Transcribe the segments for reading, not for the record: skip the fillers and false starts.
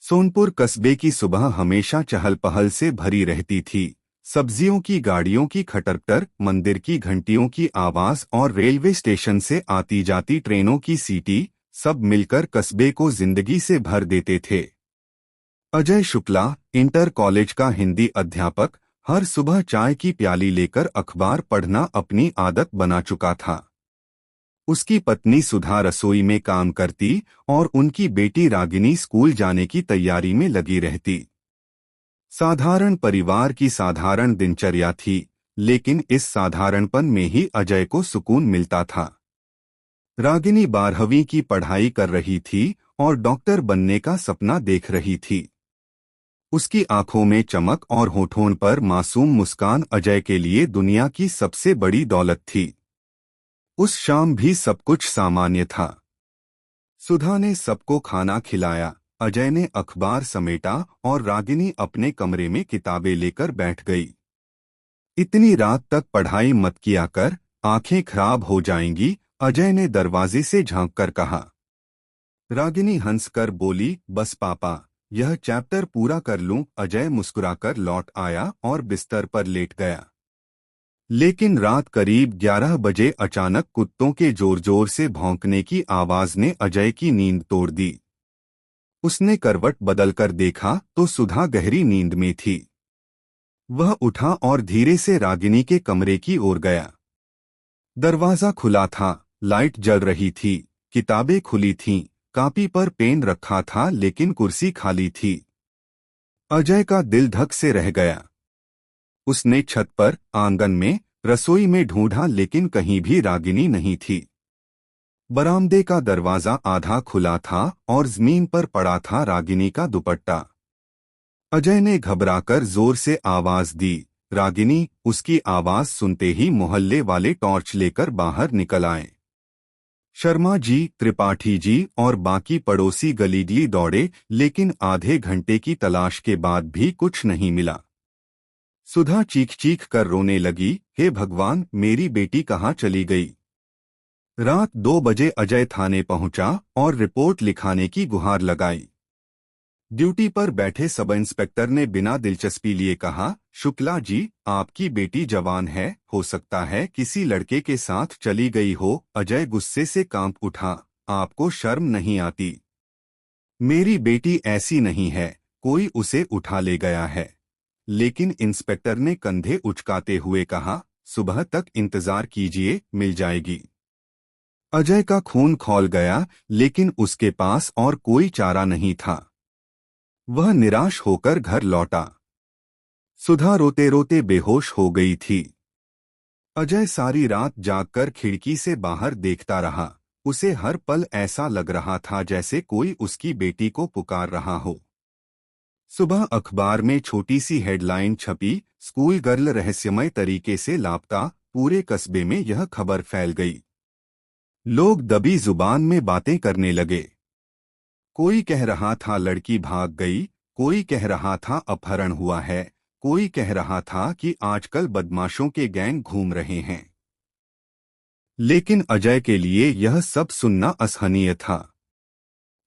सोनपुर कस्बे की सुबह हमेशा चहल पहल से भरी रहती थी। सब्जियों की गाड़ियों की खटरटर, मंदिर की घंटियों की आवाज और रेलवे स्टेशन से आती जाती ट्रेनों की सीटी सब मिलकर कस्बे को जिंदगी से भर देते थे। अजय शुक्ला, इंटर कॉलेज का हिंदी अध्यापक, हर सुबह चाय की प्याली लेकर अखबार पढ़ना अपनी आदत बना चुका था। उसकी पत्नी सुधा रसोई में काम करती और उनकी बेटी रागिनी स्कूल जाने की तैयारी में लगी रहती। साधारण परिवार की साधारण दिनचर्या थी, लेकिन इस साधारणपन में ही अजय को सुकून मिलता था। रागिनी 12वीं की पढ़ाई कर रही थी और डॉक्टर बनने का सपना देख रही थी। उसकी आंखों में चमक और होठों पर मासूम मुस्कान अजय के लिए दुनिया की सबसे बड़ी दौलत थी। उस शाम भी सब कुछ सामान्य था। सुधा ने सबको खाना खिलाया, अजय ने अखबार समेटा और रागिनी अपने कमरे में किताबें लेकर बैठ गई। इतनी रात तक पढ़ाई मत किया कर, आंखें खराब हो जाएंगी, अजय ने दरवाजे से झांककर कहा। रागिनी हंसकर बोली, बस पापा, यह चैप्टर पूरा कर लूं। अजय मुस्कुराकर लौट आया और बिस्तर पर लेट गया। लेकिन रात करीब 11 बजे अचानक कुत्तों के जोर जोर से भौंकने की आवाज ने अजय की नींद तोड़ दी। उसने करवट बदलकर देखा तो सुधा गहरी नींद में थी। वह उठा और धीरे से रागिनी के कमरे की ओर गया। दरवाजा खुला था, लाइट जल रही थी, किताबें खुली थीं, कॉपी पर पेन रखा था लेकिन कुर्सी खाली थी। अजय का दिल धक से रह गया। उसने छत पर, आंगन में, रसोई में ढूंढा लेकिन कहीं भी रागिनी नहीं थी। बरामदे का दरवाजा आधा खुला था और जमीन पर पड़ा था रागिनी का दुपट्टा। अजय ने घबराकर जोर से आवाज दी, रागिनी। उसकी आवाज सुनते ही मोहल्ले वाले टॉर्च लेकर बाहर निकल आए। शर्मा जी, त्रिपाठी जी और बाकी पड़ोसी गलीगली दौड़े, लेकिन आधे घंटे की तलाश के बाद भी कुछ नहीं मिला। सुधा चीख चीख कर रोने लगी, हे भगवान, मेरी बेटी कहाँ चली गई। रात 2 बजे अजय थाने पहुंचा और रिपोर्ट लिखाने की गुहार लगाई। ड्यूटी पर बैठे सब इंस्पेक्टर ने बिना दिलचस्पी लिए कहा, शुक्ला जी, आपकी बेटी जवान है, हो सकता है किसी लड़के के साथ चली गई हो। अजय गुस्से से कांप उठा, आपको शर्म नहीं आती? मेरी बेटी ऐसी नहीं है, कोई उसे उठा ले गया है। लेकिन इंस्पेक्टर ने कंधे उचकाते हुए कहा, सुबह तक इंतजार कीजिए, मिल जाएगी। अजय का खून खौल गया, लेकिन उसके पास और कोई चारा नहीं था। वह निराश होकर घर लौटा। सुधा रोते रोते बेहोश हो गई थी। अजय सारी रात जागकर खिड़की से बाहर देखता रहा। उसे हर पल ऐसा लग रहा था जैसे कोई उसकी बेटी को पुकार रहा हो। सुबह अखबार में छोटी सी हेडलाइन छपी, स्कूल गर्ल रहस्यमय तरीके से लापता। पूरे कस्बे में यह खबर फैल गई। लोग दबी जुबान में बातें करने लगे। कोई कह रहा था लड़की भाग गई, कोई कह रहा था अपहरण हुआ है, कोई कह रहा था कि आजकल बदमाशों के गैंग घूम रहे हैं। लेकिन अजय के लिए यह सब सुनना असहनीय था।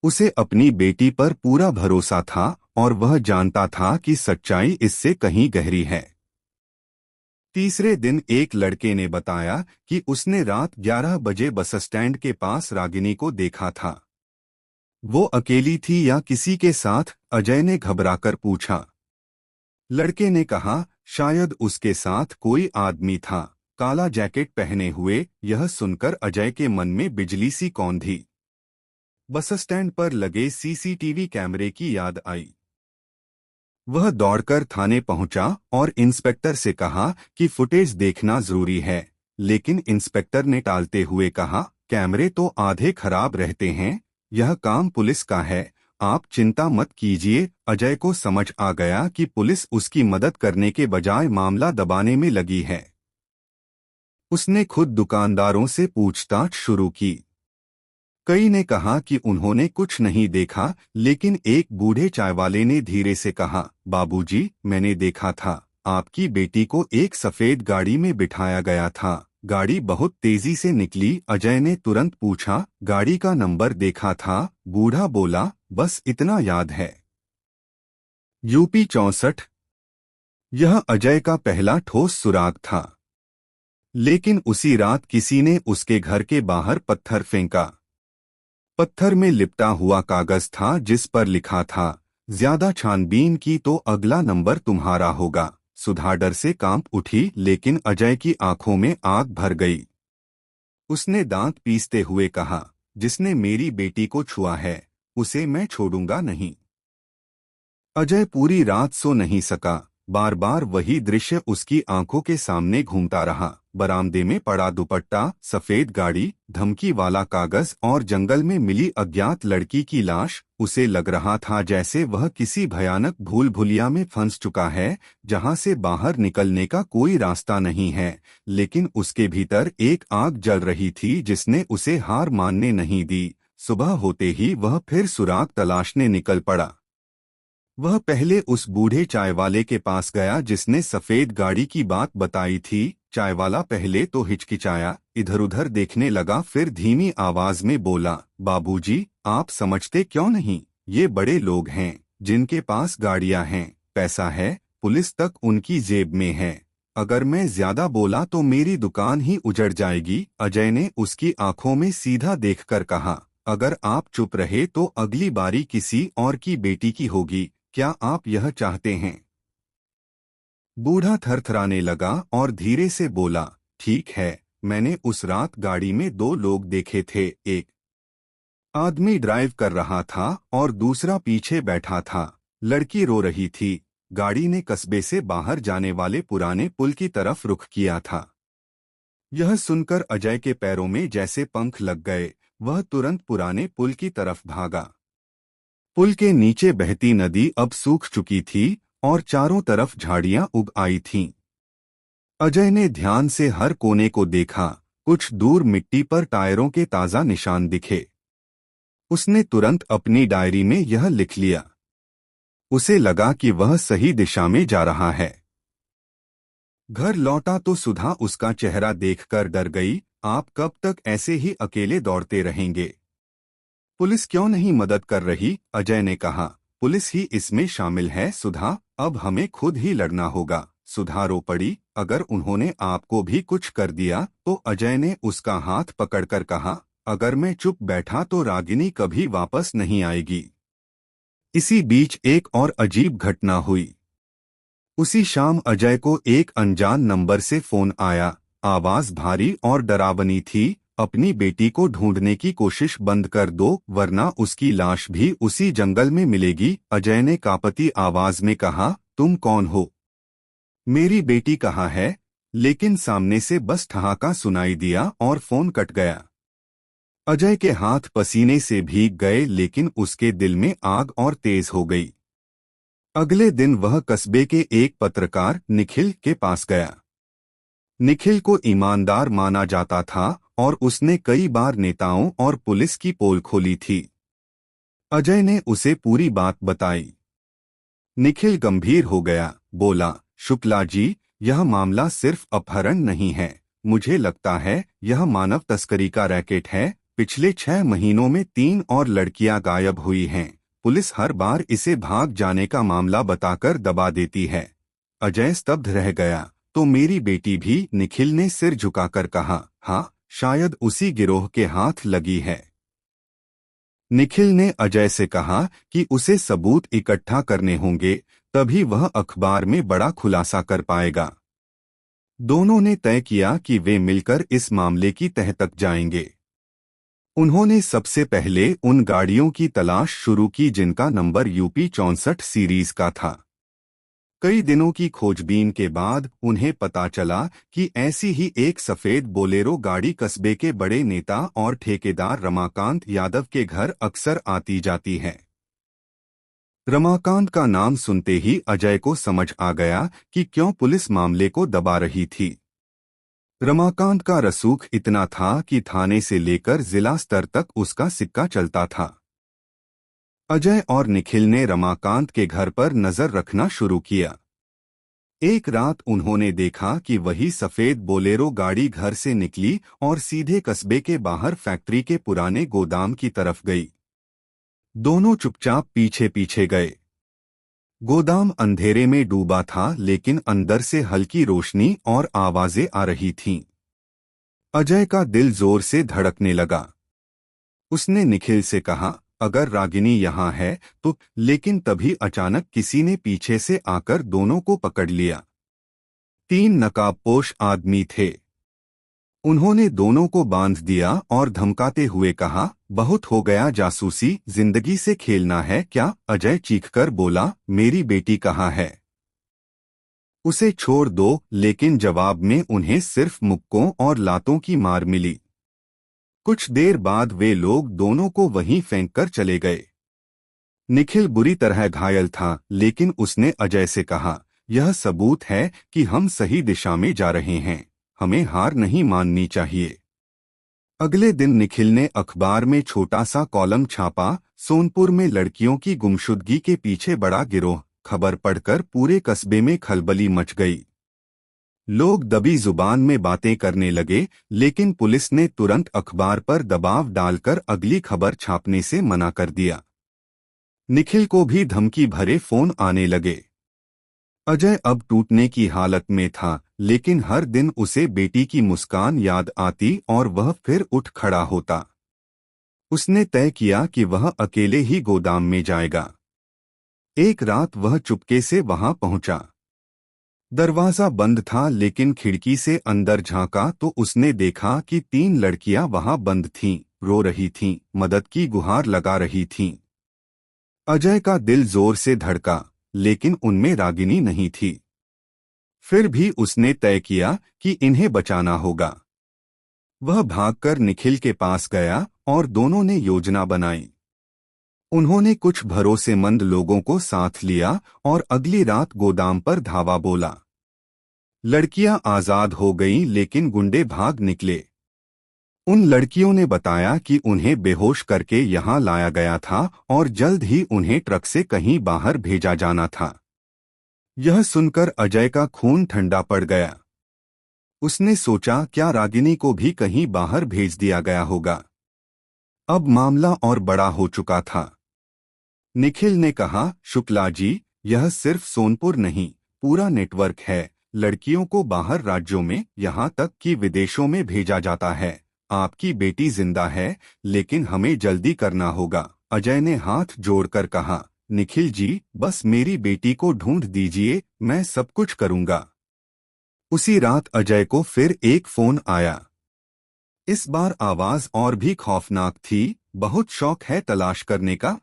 उसे अपनी बेटी पर पूरा भरोसा था और वह जानता था कि सच्चाई इससे कहीं गहरी है। तीसरे दिन एक लड़के ने बताया कि उसने रात 11 बजे बस स्टैंड के पास रागिनी को देखा था। वो अकेली थी या किसी के साथ? अजय ने घबराकर पूछा। लड़के ने कहा, शायद उसके साथ कोई आदमी था, काला जैकेट पहने हुए। यह सुनकर अजय के मन में बिजली सी कौंधी। बस स्टैंड पर लगे सीसीटीवी कैमरे की याद आई। वह दौड़कर थाने पहुंचा और इंस्पेक्टर से कहा कि फुटेज देखना जरूरी है। लेकिन इंस्पेक्टर ने टालते हुए कहा, कैमरे तो आधे खराब रहते हैं, यह काम पुलिस का है, आप चिंता मत कीजिए। अजय को समझ आ गया कि पुलिस उसकी मदद करने के बजाय मामला दबाने में लगी है। उसने खुद दुकानदारों से पूछताछ शुरू की। कई ने कहा कि उन्होंने कुछ नहीं देखा, लेकिन एक बूढ़े चायवाले ने धीरे से कहा, बाबूजी, मैंने देखा था, आपकी बेटी को एक सफेद गाड़ी में बिठाया गया था। गाड़ी बहुत तेजी से निकली। अजय ने तुरंत पूछा, गाड़ी का नंबर देखा था? बूढ़ा बोला, बस इतना याद है। यूपी 64। यह अजय का पहला ठोस सुराग था। लेकिन उसी रात किसी ने उसके घर के बाहर पत्थर फेंका। पत्थर में लिपटा हुआ कागज था जिस पर लिखा था, ज्यादा छानबीन की तो अगला नंबर तुम्हारा होगा। सुधा डर से कांप उठी, लेकिन अजय की आंखों में आग भर गई। उसने दांत पीसते हुए कहा, जिसने मेरी बेटी को छुआ है उसे मैं छोड़ूंगा नहीं। अजय पूरी रात सो नहीं सका। बार बार वही दृश्य उसकी आंखों के सामने घूमता रहा। बरामदे में पड़ा दुपट्टा, सफेद गाड़ी, धमकी वाला कागज और जंगल में मिली अज्ञात लड़की की लाश। उसे लग रहा था जैसे वह किसी भयानक भूल भुलिया में फंस चुका है, जहां से बाहर निकलने का कोई रास्ता नहीं है। लेकिन उसके भीतर एक आग जल रही थी जिसने उसे हार मानने नहीं दी। सुबह होते ही वह फिर सुराग तलाशने निकल पड़ा। वह पहले उस बूढ़े चाय वाले के पास गया जिसने सफेद गाड़ी की बात बताई थी। चाय वाला पहले तो हिचकिचाया, इधर उधर देखने लगा, फिर धीमी आवाज में बोला, बाबूजी, आप समझते क्यों नहीं? ये बड़े लोग हैं जिनके पास गाड़ियां हैं, पैसा है, पुलिस तक उनकी जेब में है। अगर मैं ज्यादा बोला तो मेरी दुकान ही उजड़ जाएगी। अजय ने उसकी आंखों में सीधा देखकर कहा, अगर आप चुप रहे तो अगली बारी किसी और की बेटी की होगी। क्या आप यह चाहते हैं? बूढ़ा थरथराने लगा और धीरे से बोला, ठीक है, मैंने उस रात गाड़ी में दो लोग देखे थे। एक आदमी ड्राइव कर रहा था और दूसरा पीछे बैठा था। लड़की रो रही थी। गाड़ी ने कस्बे से बाहर जाने वाले पुराने पुल की तरफ रुख किया था। यह सुनकर अजय के पैरों में जैसे पंख लग गए। वह तुरंत पुराने पुल की तरफ भागा। पुल के नीचे बहती नदी अब सूख चुकी थी और चारों तरफ झाड़ियां उग आई थीं। अजय ने ध्यान से हर कोने को देखा। कुछ दूर मिट्टी पर टायरों के ताजा निशान दिखे। उसने तुरंत अपनी डायरी में यह लिख लिया। उसे लगा कि वह सही दिशा में जा रहा है। घर लौटा तो सुधा उसका चेहरा देखकर डर गई। आप कब तक ऐसे ही अकेले दौड़ते रहेंगे? पुलिस क्यों नहीं मदद कर रही? अजय ने कहा, पुलिस ही इसमें शामिल है सुधा, अब हमें खुद ही लड़ना होगा। सुधा रो पड़ी, अगर उन्होंने आपको भी कुछ कर दिया तो? अजय ने उसका हाथ पकड़कर कहा, अगर मैं चुप बैठा तो रागिनी कभी वापस नहीं आएगी। इसी बीच एक और अजीब घटना हुई। उसी शाम अजय को एक अनजान नंबर से फोन आया। आवाज भारी और डरावनी थी, अपनी बेटी को ढूंढने की कोशिश बंद कर दो वरना उसकी लाश भी उसी जंगल में मिलेगी। अजय ने कांपती आवाज में कहा, तुम कौन हो? मेरी बेटी कहाँ है? लेकिन सामने से बस ठहाका सुनाई दिया और फोन कट गया। अजय के हाथ पसीने से भीग गए, लेकिन उसके दिल में आग और तेज हो गई। अगले दिन वह कस्बे के एक पत्रकार निखिल के पास गया। निखिल को ईमानदार माना जाता था और उसने कई बार नेताओं और पुलिस की पोल खोली थी। अजय ने उसे पूरी बात बताई। निखिल गंभीर हो गया, बोला, शुक्ला जी, यह मामला सिर्फ अपहरण नहीं है। मुझे लगता है यह मानव तस्करी का रैकेट है। पिछले 6 महीनों में 3 और लड़कियां गायब हुई हैं। पुलिस हर बार इसे भाग जाने का मामला बताकर दबा देती है। अजय स्तब्ध रह गया। तो मेरी बेटी भी? निखिल ने सिर झुकाकर कहा, हाँ, शायद उसी गिरोह के हाथ लगी है। निखिल ने अजय से कहा कि उसे सबूत इकट्ठा करने होंगे, तभी वह अखबार में बड़ा खुलासा कर पाएगा। दोनों ने तय किया कि वे मिलकर इस मामले की तह तक जाएंगे। उन्होंने सबसे पहले उन गाड़ियों की तलाश शुरू की जिनका नंबर यूपी 64 सीरीज का था। कई दिनों की खोजबीन के बाद उन्हें पता चला कि ऐसी ही एक सफेद बोलेरो गाड़ी कस्बे के बड़े नेता और ठेकेदार रमाकांत यादव के घर अक्सर आती जाती है। रमाकांत का नाम सुनते ही अजय को समझ आ गया कि क्यों पुलिस मामले को दबा रही थी। रमाकांत का रसूख इतना था कि थाने से लेकर जिला स्तर तक उसका सिक्का चलता था। अजय और निखिल ने रमाकांत के घर पर नजर रखना शुरू किया। एक रात उन्होंने देखा कि वही सफेद बोलेरो गाड़ी घर से निकली और सीधे कस्बे के बाहर फैक्ट्री के पुराने गोदाम की तरफ गई। दोनों चुपचाप पीछे पीछे गए। गोदाम अंधेरे में डूबा था, लेकिन अंदर से हल्की रोशनी और आवाजें आ रही थीं। अजय का दिल जोर से धड़कने लगा। उसने निखिल से कहा, अगर रागिनी यहाँ है तो। लेकिन तभी अचानक किसी ने पीछे से आकर दोनों को पकड़ लिया। 3 नकाबपोश आदमी थे। उन्होंने दोनों को बांध दिया और धमकाते हुए कहा, बहुत हो गया जासूसी, जिंदगी से खेलना है क्या? अजय चीखकर बोला, मेरी बेटी कहाँ है? उसे छोड़ दो। लेकिन जवाब में उन्हें सिर्फ मुक्कों और लातों की मार मिली। कुछ देर बाद वे लोग दोनों को वहीं फेंककर चले गए। निखिल बुरी तरह घायल था, लेकिन उसने अजय से कहा, यह सबूत है कि हम सही दिशा में जा रहे हैं। हमें हार नहीं माननी चाहिए। अगले दिन निखिल ने अखबार में छोटा सा कॉलम छापा, सोनपुर में लड़कियों की गुमशुदगी के पीछे बड़ा गिरोह। खबर पढ़कर पूरे कस्बे में खलबली मच गई। लोग दबी जुबान में बातें करने लगे, लेकिन पुलिस ने तुरंत अखबार पर दबाव डालकर अगली खबर छापने से मना कर दिया। निखिल को भी धमकी भरे फोन आने लगे। अजय अब टूटने की हालत में था, लेकिन हर दिन उसे बेटी की मुस्कान याद आती और वह फिर उठ खड़ा होता। उसने तय किया कि वह अकेले ही गोदाम में जाएगा। एक रात वह चुपके से वहां पहुंचा। दरवाजा बंद था, लेकिन खिड़की से अंदर झांका तो उसने देखा कि 3 लड़कियां वहां बंद थीं, रो रही थीं, मदद की गुहार लगा रही थीं। अजय का दिल जोर से धड़का, लेकिन उनमें रागिनी नहीं थी। फिर भी उसने तय किया कि इन्हें बचाना होगा। वह भागकर निखिल के पास गया और दोनों ने योजना बनाई। उन्होंने कुछ भरोसेमंद लोगों को साथ लिया और अगली रात गोदाम पर धावा बोला। लड़कियां आजाद हो गईं, लेकिन गुंडे भाग निकले। उन लड़कियों ने बताया कि उन्हें बेहोश करके यहां लाया गया था और जल्द ही उन्हें ट्रक से कहीं बाहर भेजा जाना था। यह सुनकर अजय का खून ठंडा पड़ गया। उसने सोचा, क्या रागिनी को भी कहीं बाहर भेज दिया गया होगा? अब मामला और बड़ा हो चुका था। निखिल ने कहा, शुक्ला जी, यह सिर्फ सोनपुर नहीं, पूरा नेटवर्क है। लड़कियों को बाहर राज्यों में, यहाँ तक कि विदेशों में भेजा जाता है। आपकी बेटी जिंदा है, लेकिन हमें जल्दी करना होगा। अजय ने हाथ जोड़कर कहा, निखिल जी, बस मेरी बेटी को ढूंढ दीजिए, मैं सब कुछ करूंगा। उसी रात अजय को फिर एक फोन आया। इस बार आवाज और भी खौफनाक थी, बहुत शौक है तलाश करने का?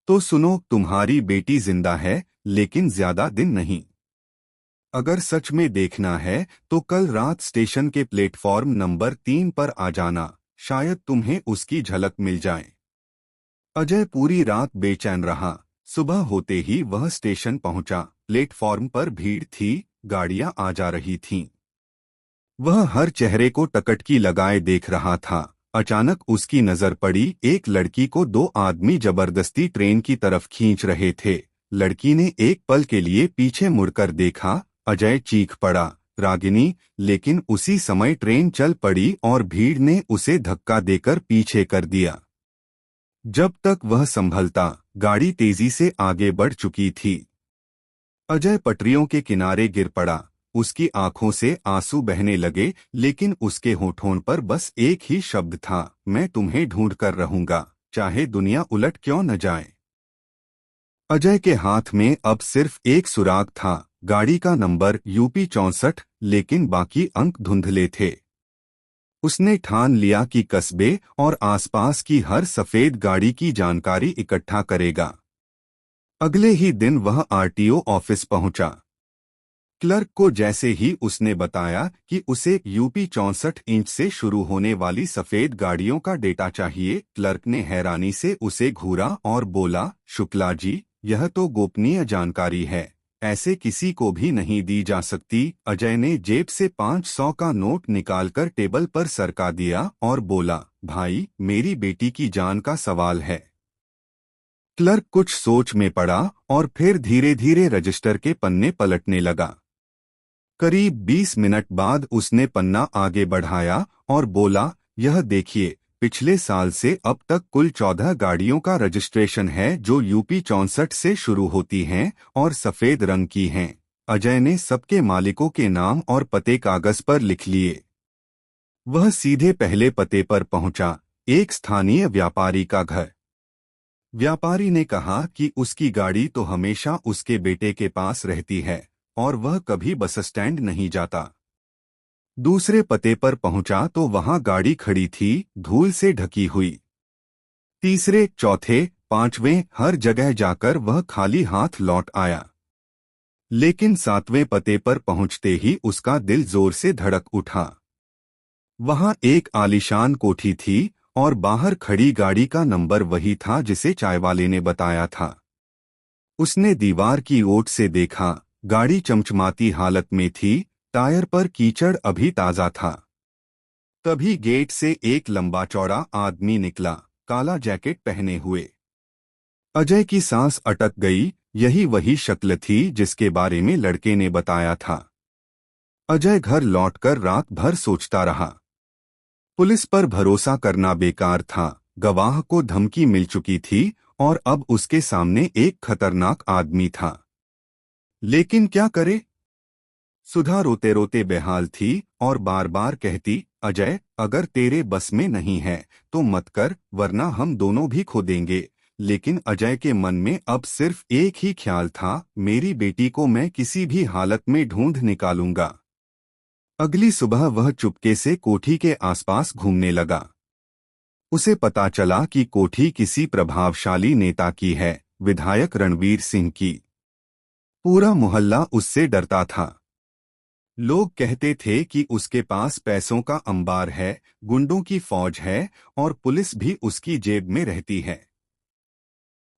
तो सुनो, तुम्हारी बेटी जिंदा है, लेकिन ज्यादा दिन नहीं। अगर सच में देखना है तो कल रात स्टेशन के प्लेटफॉर्म नंबर 3 पर आ जाना, शायद तुम्हें उसकी झलक मिल जाए। अजय पूरी रात बेचैन रहा। सुबह होते ही वह स्टेशन पहुंचा। प्लेटफॉर्म पर भीड़ थी, गाड़ियां आ जा रही थीं। वह हर चेहरे को टकटकी लगाए देख रहा था। अचानक उसकी नजर पड़ी एक लड़की को। 2 आदमी जबरदस्ती ट्रेन की तरफ खींच रहे थे। लड़की ने एक पल के लिए पीछे मुड़कर देखा। अजय चीख पड़ा, रागिनी! लेकिन उसी समय ट्रेन चल पड़ी और भीड़ ने उसे धक्का देकर पीछे कर दिया। जब तक वह संभलता, गाड़ी तेजी से आगे बढ़ चुकी थी। अजय पटरियों के किनारे गिर पड़ा। उसकी आंखों से आंसू बहने लगे, लेकिन उसके होठों पर बस एक ही शब्द था, मैं तुम्हें ढूंढ कर रहूंगा, चाहे दुनिया उलट क्यों न जाए। अजय के हाथ में अब सिर्फ एक सुराग था, गाड़ी का नंबर यूपी 64, लेकिन बाकी अंक धुंधले थे। उसने ठान लिया कि कस्बे और आसपास की हर सफेद गाड़ी की जानकारी इकट्ठा करेगा। अगले ही दिन वह आरटीओ ऑफिस पहुंचा। क्लर्क को जैसे ही उसने बताया कि उसे यूपी 64 इंच से शुरू होने वाली सफेद गाड़ियों का डेटा चाहिए, क्लर्क ने हैरानी से उसे घूरा और बोला, शुक्ला जी, यह तो गोपनीय जानकारी है, ऐसे किसी को भी नहीं दी जा सकती। अजय ने जेब से 500 का नोट निकालकर टेबल पर सरका दिया और बोला, भाई, मेरी बेटी की जान का सवाल है। क्लर्क कुछ सोच में पड़ा और फिर धीरे धीरे रजिस्टर के पन्ने पलटने लगा। करीब 20 मिनट बाद उसने पन्ना आगे बढ़ाया और बोला, यह देखिए, पिछले साल से अब तक कुल 14 गाड़ियों का रजिस्ट्रेशन है जो यूपी 64 से शुरू होती हैं और सफेद रंग की हैं। अजय ने सबके मालिकों के नाम और पते कागज पर लिख लिए। वह सीधे पहले पते पर पहुंचा, एक स्थानीय व्यापारी का घर। व्यापारी ने कहा कि उसकी गाड़ी तो हमेशा उसके बेटे के पास रहती है और वह कभी बस स्टैंड नहीं जाता। दूसरे पते पर पहुंचा तो वहां गाड़ी खड़ी थी, धूल से ढकी हुई। तीसरे, चौथे, पांचवें, हर जगह जाकर वह खाली हाथ लौट आया। लेकिन सातवें पते पर पहुंचते ही उसका दिल जोर से धड़क उठा। वहां एक आलीशान कोठी थी और बाहर खड़ी गाड़ी का नंबर वही था जिसे चायवाले ने बताया था। उसने दीवार की ओट से देखा, गाड़ी चमचमाती हालत में थी, टायर पर कीचड़ अभी ताजा था। तभी गेट से एक लंबा चौड़ा आदमी निकला, काला जैकेट पहने हुए। अजय की सांस अटक गई, यही वही शक्ल थी जिसके बारे में लड़के ने बताया था। अजय घर लौटकर रात भर सोचता रहा। पुलिस पर भरोसा करना बेकार था, गवाह को धमकी मिल चुकी थी और अब उसके सामने एक खतरनाक आदमी था। लेकिन क्या करे? सुधा रोते रोते बेहाल थी और बार बार कहती, अजय, अगर तेरे बस में नहीं है तो मत कर, वरना हम दोनों भी खो देंगे। लेकिन अजय के मन में अब सिर्फ एक ही ख्याल था, मेरी बेटी को मैं किसी भी हालत में ढूंढ निकालूंगा। अगली सुबह वह चुपके से कोठी के आसपास घूमने लगा। उसे पता चला कि कोठी किसी प्रभावशाली नेता की है, विधायक रणवीर सिंह की। पूरा मोहल्ला उससे डरता था। लोग कहते थे कि उसके पास पैसों का अंबार है, गुंडों की फौज है और पुलिस भी उसकी जेब में रहती है।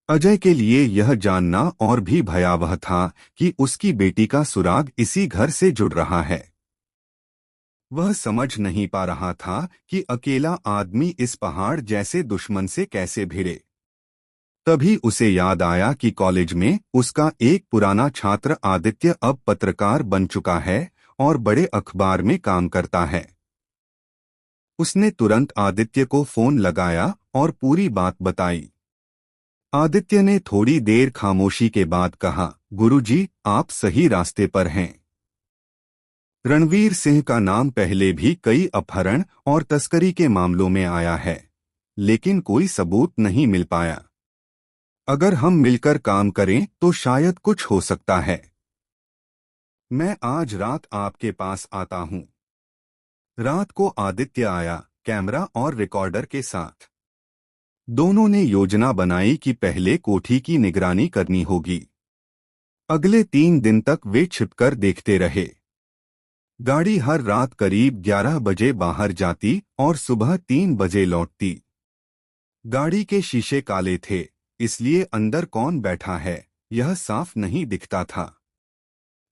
अजय के लिए यह जानना और भी भयावह था कि उसकी बेटी का सुराग इसी घर से जुड़ रहा है। वह समझ नहीं पा रहा था कि अकेला आदमी इस पहाड़ जैसे दुश्मन से कैसे भिड़े। तभी उसे याद आया कि कॉलेज में उसका एक पुराना छात्र आदित्य अब पत्रकार बन चुका है और बड़े अखबार में काम करता है। उसने तुरंत आदित्य को फोन लगाया और पूरी बात बताई। आदित्य ने थोड़ी देर खामोशी के बाद कहा, गुरुजी, आप सही रास्ते पर हैं। रणवीर सिंह का नाम पहले भी कई अपहरण और तस्करी के मामलों में आया है, लेकिन कोई सबूत नहीं मिल पाया। अगर हम मिलकर काम करें तो शायद कुछ हो सकता है। मैं आज रात आपके पास आता हूं। रात को आदित्य आया, कैमरा और रिकॉर्डर के साथ। दोनों ने योजना बनाई कि पहले कोठी की निगरानी करनी होगी। अगले 3 दिन तक वे छिपकर देखते रहे। गाड़ी हर रात करीब 11 बजे बाहर जाती और सुबह 3 बजे लौटती। गाड़ी के शीशे काले थे, इसलिए अंदर कौन बैठा है यह साफ नहीं दिखता था।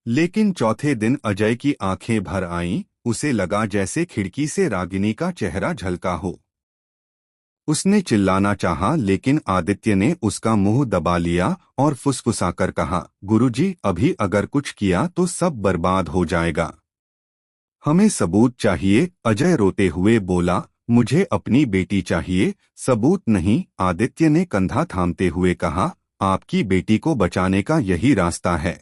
लेकिन चौथे दिन अजय की आंखें भर आईं, उसे लगा जैसे खिड़की से रागिनी का चेहरा झलका हो। उसने चिल्लाना चाहा, लेकिन आदित्य ने उसका मुंह दबा लिया और फुसफुसाकर कहा, गुरुजी, अभी अगर कुछ किया तो सब बर्बाद हो जाएगा। हमें सबूत चाहिए। अजय रोते हुए बोला, मुझे अपनी बेटी चाहिए, सबूत नहीं। आदित्य ने कंधा थामते हुए कहा, आपकी बेटी को बचाने का यही रास्ता है।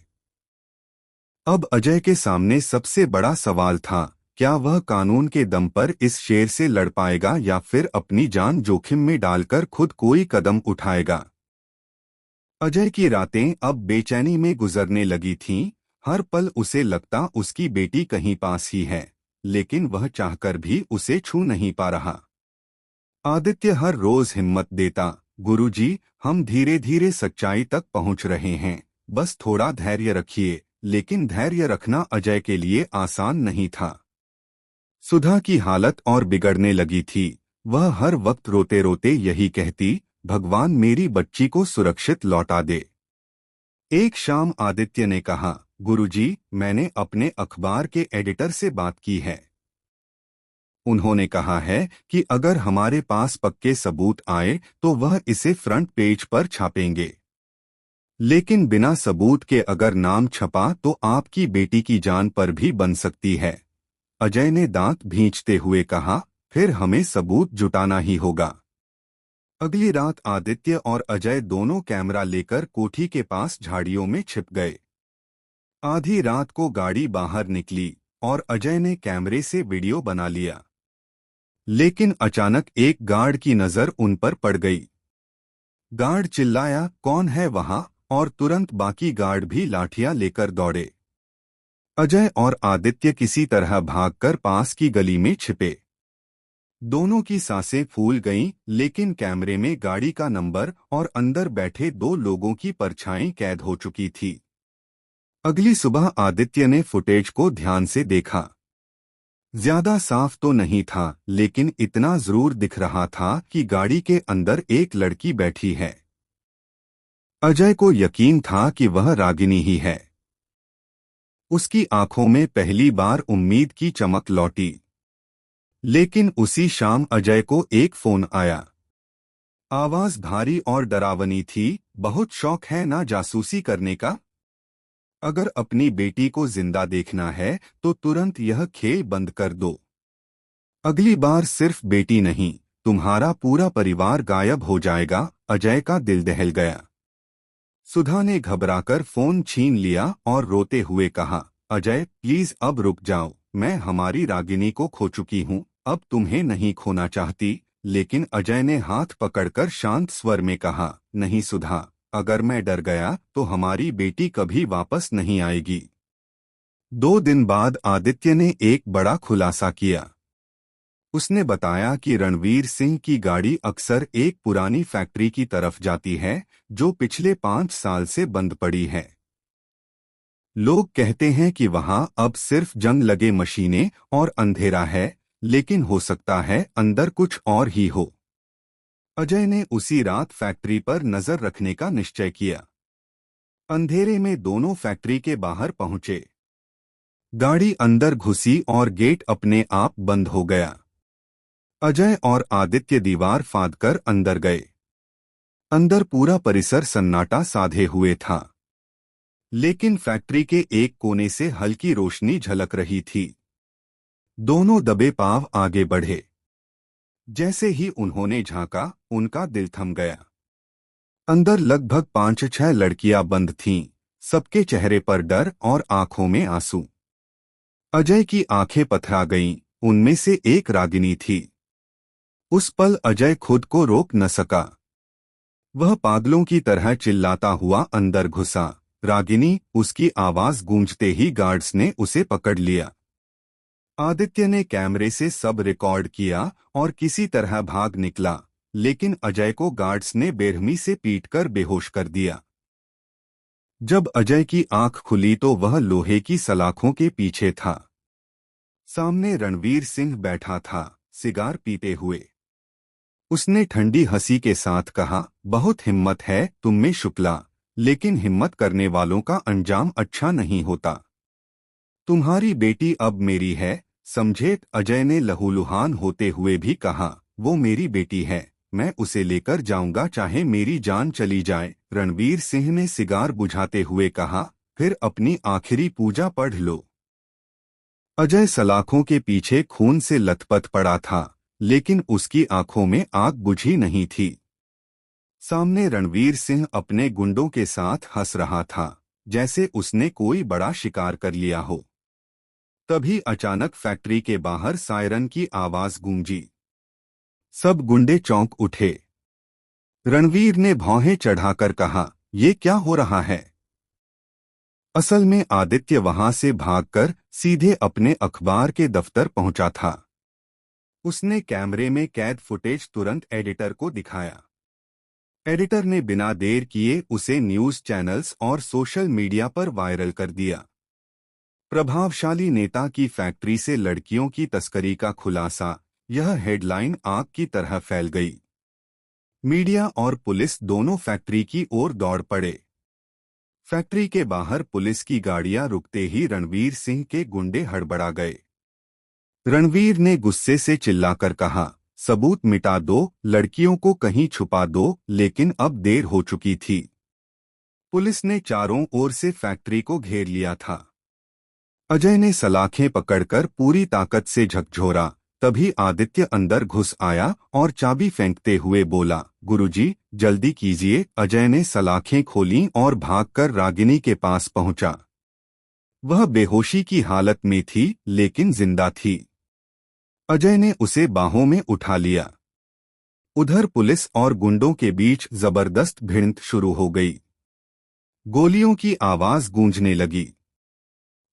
अब अजय के सामने सबसे बड़ा सवाल था, क्या वह कानून के दम पर इस शेर से लड़ पाएगा या फिर अपनी जान जोखिम में डालकर खुद कोई कदम उठाएगा। अजय की रातें अब बेचैनी में गुजरने लगी थीं। हर पल उसे लगता उसकी बेटी कहीं पास ही है, लेकिन वह चाहकर भी उसे छू नहीं पा रहा। आदित्य हर रोज हिम्मत देता, गुरुजी, हम धीरे धीरे सच्चाई तक पहुंच रहे हैं, बस थोड़ा धैर्य रखिए। लेकिन धैर्य रखना अजय के लिए आसान नहीं था। सुधा की हालत और बिगड़ने लगी थी। वह हर वक्त रोते रोते यही कहती, भगवान मेरी बच्ची को सुरक्षित लौटा दे। एक शाम आदित्य ने कहा, गुरुजी, मैंने अपने अखबार के एडिटर से बात की है। उन्होंने कहा है कि अगर हमारे पास पक्के सबूत आए तो वह इसे फ्रंट पेज पर छापेंगे। लेकिन बिना सबूत के अगर नाम छपा तो आपकी बेटी की जान पर भी बन सकती है। अजय ने दांत भींचते हुए कहा, फिर हमें सबूत जुटाना ही होगा। अगली रात आदित्य और अजय दोनों कैमरा लेकर कोठी के पास झाड़ियों में छिप गए। आधी रात को गाड़ी बाहर निकली और अजय ने कैमरे से वीडियो बना लिया। लेकिन अचानक एक गार्ड की नजर उन पर पड़ गई। गार्ड चिल्लाया, कौन है वहां? और तुरंत बाकी गार्ड भी लाठियां लेकर दौड़े। अजय और आदित्य किसी तरह भागकर पास की गली में छिपे। दोनों की सांसें फूल गईं, लेकिन कैमरे में गाड़ी का नंबर और अंदर बैठे दो लोगों की परछाई कैद हो चुकी थी। अगली सुबह आदित्य ने फुटेज को ध्यान से देखा। ज्यादा साफ तो नहीं था, लेकिन इतना जरूर दिख रहा था कि गाड़ी के अंदर एक लड़की बैठी है। अजय को यकीन था कि वह रागिनी ही है। उसकी आंखों में पहली बार उम्मीद की चमक लौटी। लेकिन उसी शाम अजय को एक फोन आया। आवाज भारी और डरावनी थी, बहुत शौक है ना जासूसी करने का? अगर अपनी बेटी को जिंदा देखना है तो तुरंत यह खेल बंद कर दो। अगली बार सिर्फ बेटी नहीं, तुम्हारा पूरा परिवार गायब हो जाएगा। अजय का दिल दहल गया। सुधा ने घबराकर फोन छीन लिया और रोते हुए कहा, अजय प्लीज अब रुक जाओ, मैं हमारी रागिनी को खो चुकी हूँ, अब तुम्हें नहीं खोना चाहती। लेकिन अजय ने हाथ पकड़कर शांत स्वर में कहा, नहीं सुधा, अगर मैं डर गया तो हमारी बेटी कभी वापस नहीं आएगी। 2 दिन बाद आदित्य ने एक बड़ा खुलासा किया। उसने बताया कि रणवीर सिंह की गाड़ी अक्सर एक पुरानी फैक्ट्री की तरफ जाती है, जो पिछले 5 साल से बंद पड़ी है। लोग कहते हैं कि वहां अब सिर्फ जंग लगे मशीनें और अंधेरा है, लेकिन हो सकता है अंदर कुछ और ही हो। अजय ने उसी रात फैक्ट्री पर नजर रखने का निश्चय किया। अंधेरे में दोनों फैक्ट्री के बाहर पहुंचे। गाड़ी अंदर घुसी और गेट अपने आप बंद हो गया। अजय और आदित्य दीवार फांदकर अंदर गए। अंदर पूरा परिसर सन्नाटा साधे हुए था, लेकिन फैक्ट्री के एक कोने से हल्की रोशनी झलक रही थी। दोनों दबे पांव आगे बढ़े। जैसे ही उन्होंने झांका, उनका दिल थम गया। अंदर लगभग 5-6 लड़कियां बंद थीं, सबके चेहरे पर डर और आंखों में आंसू। अजय की आंखें पथरा गईं, उनमें से एक रागिनी थी। उस पल अजय खुद को रोक न सका। वह पागलों की तरह चिल्लाता हुआ अंदर घुसा। रागिनी, उसकी आवाज गूंजते ही गार्ड्स ने उसे पकड़ लिया। आदित्य ने कैमरे से सब रिकॉर्ड किया और किसी तरह भाग निकला, लेकिन अजय को गार्ड्स ने बेरहमी से पीटकर बेहोश कर दिया। जब अजय की आंख खुली तो वह लोहे की सलाखों के पीछे था। सामने रणवीर सिंह बैठा था, सिगार पीते हुए। उसने ठंडी हंसी के साथ कहा, बहुत हिम्मत है तुम में शुक्ला, लेकिन हिम्मत करने वालों का अंजाम अच्छा नहीं होता। तुम्हारी बेटी अब मेरी है, समझे? अजय ने लहूलुहान होते हुए भी कहा, वो मेरी बेटी है, मैं उसे लेकर जाऊंगा चाहे मेरी जान चली जाए। रणवीर सिंह ने सिगार बुझाते हुए कहा, फिर अपनी आखिरी पूजा पढ़ लो। अजय सलाखों के पीछे खून से लथपथ पड़ा था, लेकिन उसकी आंखों में आग बुझी नहीं थी। सामने रणवीर सिंह अपने गुंडों के साथ हंस रहा था, जैसे उसने कोई बड़ा शिकार कर लिया हो। तभी अचानक फैक्ट्री के बाहर सायरन की आवाज गूंजी। सब गुंडे चौंक उठे। रणवीर ने भौहें चढ़ाकर कहा, ये क्या हो रहा है? असल में आदित्य वहां से भागकर सीधे अपने अखबार के दफ्तर पहुंचा था। उसने कैमरे में कैद फुटेज तुरंत एडिटर को दिखाया। एडिटर ने बिना देर किए उसे न्यूज चैनल्स और सोशल मीडिया पर वायरल कर दिया। प्रभावशाली नेता की फैक्ट्री से लड़कियों की तस्करी का खुलासा, यह हेडलाइन आग की तरह फैल गई। मीडिया और पुलिस दोनों फैक्ट्री की ओर दौड़ पड़े। फैक्ट्री के बाहर पुलिस की गाड़ियां रुकते ही रणवीर सिंह के गुंडे हड़बड़ा गए। रणवीर ने गुस्से से चिल्लाकर कहा, सबूत मिटा दो, लड़कियों को कहीं छुपा दो। लेकिन अब देर हो चुकी थी। पुलिस ने चारों ओर से फैक्ट्री को घेर लिया था। अजय ने सलाखें पकड़कर पूरी ताकत से झकझोरा, तभी आदित्य अंदर घुस आया और चाबी फेंकते हुए बोला, गुरुजी, जल्दी कीजिए। अजय ने सलाखें खोलीं और भागकर रागिनी के पास पहुंचा। वह बेहोशी की हालत में थी लेकिन जिंदा थी। अजय ने उसे बाहों में उठा लिया। उधर पुलिस और गुंडों के बीच जबरदस्त भिड़ंत शुरू हो गई। गोलियों की आवाज गूंजने लगी।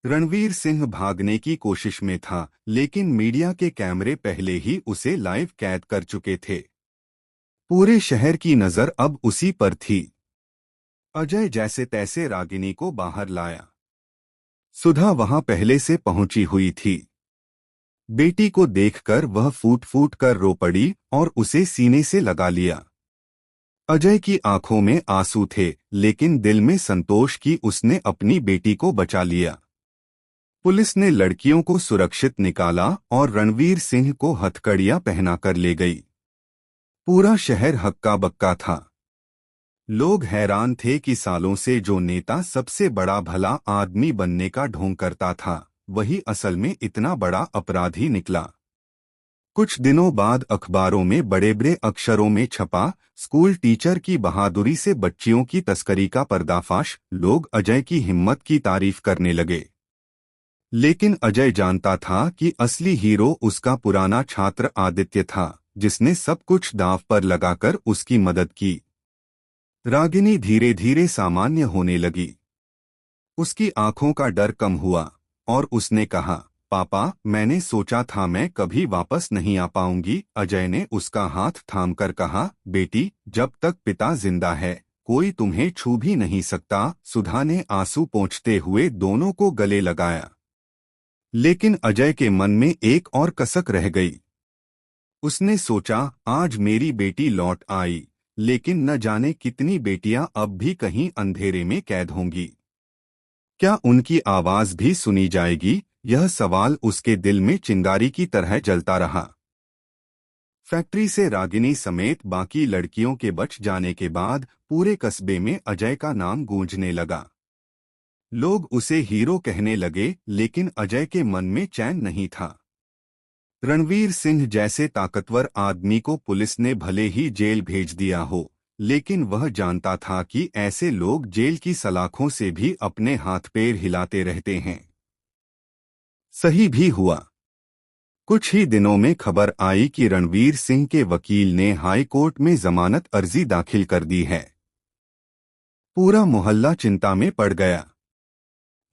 रणवीर सिंह भागने की कोशिश में था, लेकिन मीडिया के कैमरे पहले ही उसे लाइव कैद कर चुके थे। पूरे शहर की नजर अब उसी पर थी। अजय जैसे तैसे रागिनी को बाहर लाया। सुधा वहां पहले से पहुंची हुई थी। बेटी को देखकर वह फूट फूट कर रो पड़ी और उसे सीने से लगा लिया। अजय की आंखों में आंसू थे, लेकिन दिल में संतोष कि उसने अपनी बेटी को बचा लिया। पुलिस ने लड़कियों को सुरक्षित निकाला और रणवीर सिंह को हथकड़ियां पहनाकर ले गई। पूरा शहर हक्का बक्का था। लोग हैरान थे कि सालों से जो नेता सबसे बड़ा भला आदमी बनने का ढोंग करता था, वही असल में इतना बड़ा अपराधी निकला। कुछ दिनों बाद अखबारों में बड़े बड़े अक्षरों में छपा, स्कूल टीचर की बहादुरी से बच्चियों की तस्करी का पर्दाफाश। लोग अजय की हिम्मत की तारीफ करने लगे। लेकिन अजय जानता था कि असली हीरो उसका पुराना छात्र आदित्य था, जिसने सब कुछ दांव पर लगाकर उसकी मदद की। रागिनी धीरे धीरे सामान्य होने लगी। उसकी आंखों का डर कम हुआ और उसने कहा, पापा, मैंने सोचा था मैं कभी वापस नहीं आ पाऊंगी। अजय ने उसका हाथ थामकर कहा, बेटी, जब तक पिता जिंदा है कोई तुम्हें छू भी नहीं सकता। सुधा ने आंसू पोंछते हुए दोनों को गले लगाया। लेकिन अजय के मन में एक और कसक रह गई। उसने सोचा, आज मेरी बेटी लौट आई, लेकिन न जाने कितनी बेटियां अब भी कहीं अंधेरे में कैद होंगी। क्या उनकी आवाज भी सुनी जाएगी? यह सवाल उसके दिल में चिंगारी की तरह जलता रहा। फैक्ट्री से रागिनी समेत बाकी लड़कियों के बच जाने के बाद पूरे कस्बे में अजय का नाम गूंजने लगा। लोग उसे हीरो कहने लगे, लेकिन अजय के मन में चैन नहीं था। रणवीर सिंह जैसे ताकतवर आदमी को पुलिस ने भले ही जेल भेज दिया हो, लेकिन वह जानता था कि ऐसे लोग जेल की सलाखों से भी अपने हाथ पैर हिलाते रहते हैं। सही भी हुआ। कुछ ही दिनों में खबर आई कि रणवीर सिंह के वकील ने हाई कोर्ट में जमानत अर्जी दाखिल कर दी है। पूरा मोहल्ला चिंता में पड़ गया।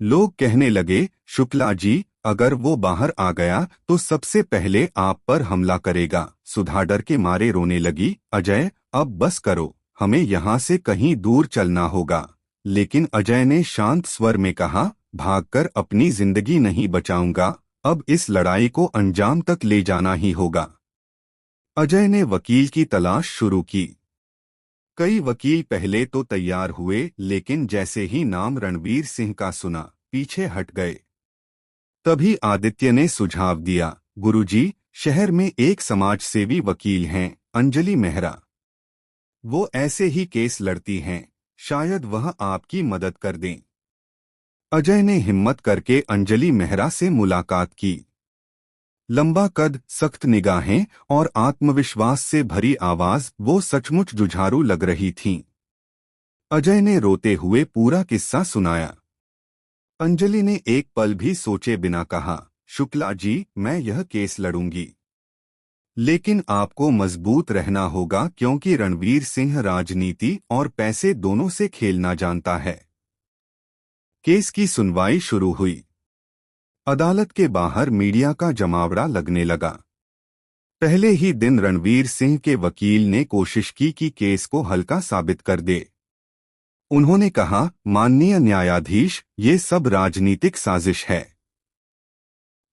लोग कहने लगे, शुक्ला जी, अगर वो बाहर आ गया तो सबसे पहले आप पर हमला करेगा। सुधा डर के मारे रोने लगी, अजय, अब बस करो, हमें यहाँ से कहीं दूर चलना होगा। लेकिन अजय ने शांत स्वर में कहा, भागकर अपनी जिंदगी नहीं बचाऊंगा, अब इस लड़ाई को अंजाम तक ले जाना ही होगा। अजय ने वकील की तलाश शुरू की। कई वकील पहले तो तैयार हुए, लेकिन जैसे ही नाम रणवीर सिंह का सुना, पीछे हट गए। तभी आदित्य ने सुझाव दिया, गुरुजी, शहर में एक समाजसेवी वकील हैं, अंजलि मेहरा। वो ऐसे ही केस लड़ती हैं, शायद वह आपकी मदद कर दें। अजय ने हिम्मत करके अंजलि मेहरा से मुलाकात की। लंबा कद, सख्त निगाहें और आत्मविश्वास से भरी आवाज, वो सचमुच जुझारू लग रही थीं। अजय ने रोते हुए पूरा किस्सा सुनाया। अंजलि ने एक पल भी सोचे बिना कहा, शुक्ला जी, मैं यह केस लड़ूंगी, लेकिन आपको मजबूत रहना होगा क्योंकि रणवीर सिंह राजनीति और पैसे दोनों से खेलना जानता है। केस की सुनवाई शुरू हुई। अदालत के बाहर मीडिया का जमावड़ा लगने लगा। पहले ही दिन रणवीर सिंह के वकील ने कोशिश की कि केस को हल्का साबित कर दे। उन्होंने कहा, माननीय न्यायाधीश, ये सब राजनीतिक साजिश है।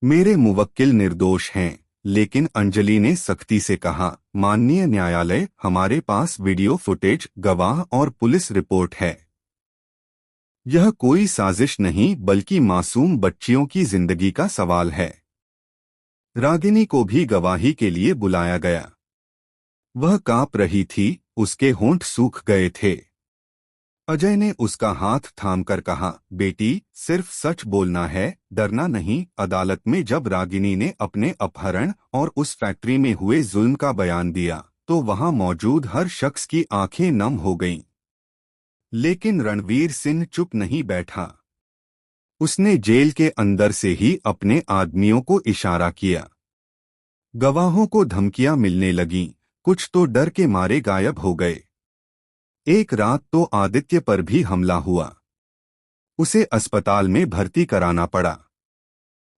मेरे मुवक्किल निर्दोष हैं। लेकिन अंजलि ने सख्ती से कहा, माननीय न्यायालय, हमारे पास वीडियो फुटेज, गवाह और पुलिस रिपोर्ट है। यह कोई साजिश नहीं बल्कि मासूम बच्चियों की जिंदगी का सवाल है। रागिनी को भी गवाही के लिए बुलाया गया। वह कांप रही थी, उसके होंठ सूख गए थे। अजय ने उसका हाथ थामकर कहा, बेटी, सिर्फ सच बोलना है, डरना नहीं। अदालत में जब रागिनी ने अपने अपहरण और उस फैक्ट्री में हुए जुल्म का बयान दिया तो वहां मौजूद हर शख्स की आंखें नम हो गईं। लेकिन रणवीर सिंह चुप नहीं बैठा। उसने जेल के अंदर से ही अपने आदमियों को इशारा किया। गवाहों को धमकियां मिलने लगीं, कुछ तो डर के मारे गायब हो गए। एक रात तो आदित्य पर भी हमला हुआ। उसे अस्पताल में भर्ती कराना पड़ा।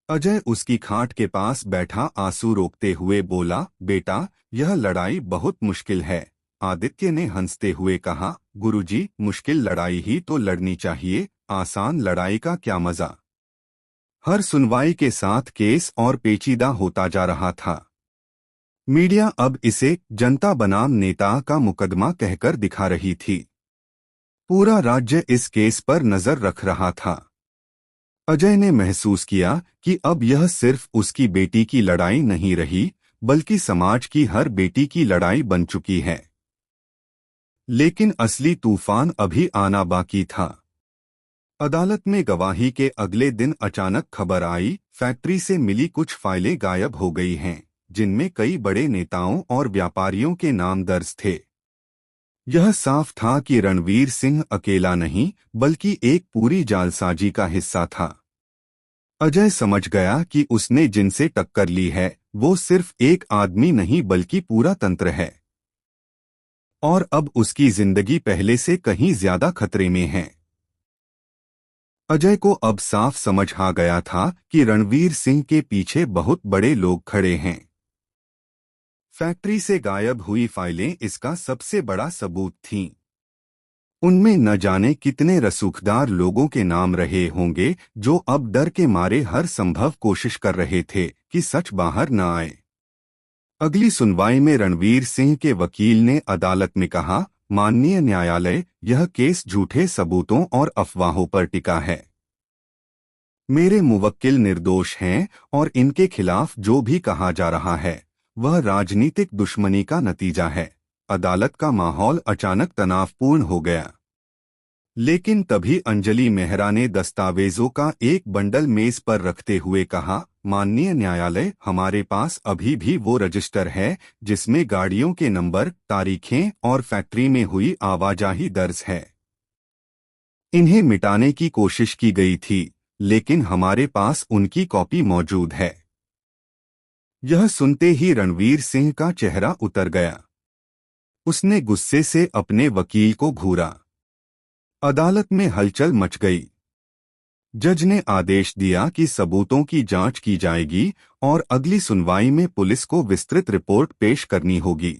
अजय उसकी खाट के पास बैठा आंसू रोकते हुए बोला, बेटा, यह लड़ाई बहुत मुश्किल है। आदित्य ने हंसते हुए कहा, गुरुजी, मुश्किल लड़ाई ही तो लड़नी चाहिए, आसान लड़ाई का क्या मजा। हर सुनवाई के साथ केस और पेचीदा होता जा रहा था। मीडिया अब इसे जनता बनाम नेता का मुकदमा कहकर दिखा रही थी। पूरा राज्य इस केस पर नजर रख रहा था। अजय ने महसूस किया कि अब यह सिर्फ उसकी बेटी की लड़ाई नहीं रही, बल्कि समाज की हर बेटी की लड़ाई बन चुकी है। लेकिन असली तूफान अभी आना बाकी था। अदालत में गवाही के अगले दिन अचानक खबर आई, फैक्ट्री से मिली कुछ फाइलें गायब हो गई हैं, जिनमें कई बड़े नेताओं और व्यापारियों के नाम दर्ज थे। यह साफ था कि रणवीर सिंह अकेला नहीं, बल्कि एक पूरी जालसाजी का हिस्सा था। अजय समझ गया कि उसने जिनसे टक्कर ली है वो सिर्फ एक आदमी नहीं बल्कि पूरा तंत्र है। और अब उसकी जिंदगी पहले से कहीं ज्यादा खतरे में है। अजय को अब साफ समझ आ गया था कि रणवीर सिंह के पीछे बहुत बड़े लोग खड़े हैं। फैक्ट्री से गायब हुई फाइलें इसका सबसे बड़ा सबूत थीं। उनमें न जाने कितने रसूखदार लोगों के नाम रहे होंगे जो अब डर के मारे हर संभव कोशिश कर रहे थे कि सच बाहर न आए। अगली सुनवाई में रणवीर सिंह के वकील ने अदालत में कहा, माननीय न्यायालय, यह केस झूठे सबूतों और अफवाहों पर टिका है। मेरे मुवक्किल निर्दोष हैं और इनके खिलाफ जो भी कहा जा रहा है वह राजनीतिक दुश्मनी का नतीजा है। अदालत का माहौल अचानक तनावपूर्ण हो गया। लेकिन तभी अंजलि मेहरा ने दस्तावेजों का एक बंडल मेज पर रखते हुए कहा, माननीय न्यायालय, हमारे पास अभी भी वो रजिस्टर है जिसमें गाड़ियों के नंबर, तारीखें और फैक्ट्री में हुई आवाजाही दर्ज है। इन्हें मिटाने की कोशिश की गई थी, लेकिन हमारे पास उनकी कॉपी मौजूद है। यह सुनते ही रणवीर सिंह का चेहरा उतर गया। उसने गुस्से से अपने वकील को घूरा। अदालत में हलचल मच गई। जज ने आदेश दिया कि सबूतों की जांच की जाएगी और अगली सुनवाई में पुलिस को विस्तृत रिपोर्ट पेश करनी होगी।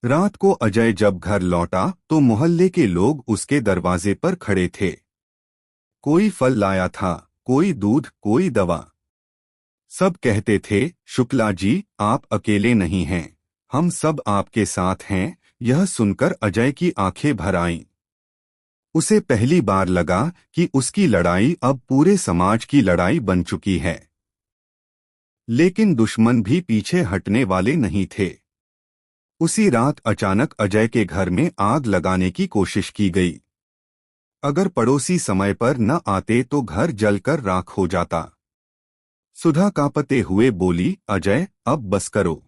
रात को अजय जब घर लौटा तो मोहल्ले के लोग उसके दरवाजे पर खड़े थे। कोई फल लाया था, कोई दूध, कोई दवा। सब कहते थे, शुक्ला जी, आप अकेले नहीं हैं, हम सब आपके साथ हैं। यह सुनकर अजय की आंखें भर आईं। उसे पहली बार लगा कि उसकी लड़ाई अब पूरे समाज की लड़ाई बन चुकी है। लेकिन दुश्मन भी पीछे हटने वाले नहीं थे। उसी रात अचानक अजय के घर में आग लगाने की कोशिश की गई। अगर पड़ोसी समय पर न आते तो घर जलकर राख हो जाता। सुधा कांपते हुए बोली, अजय, अब बस करो।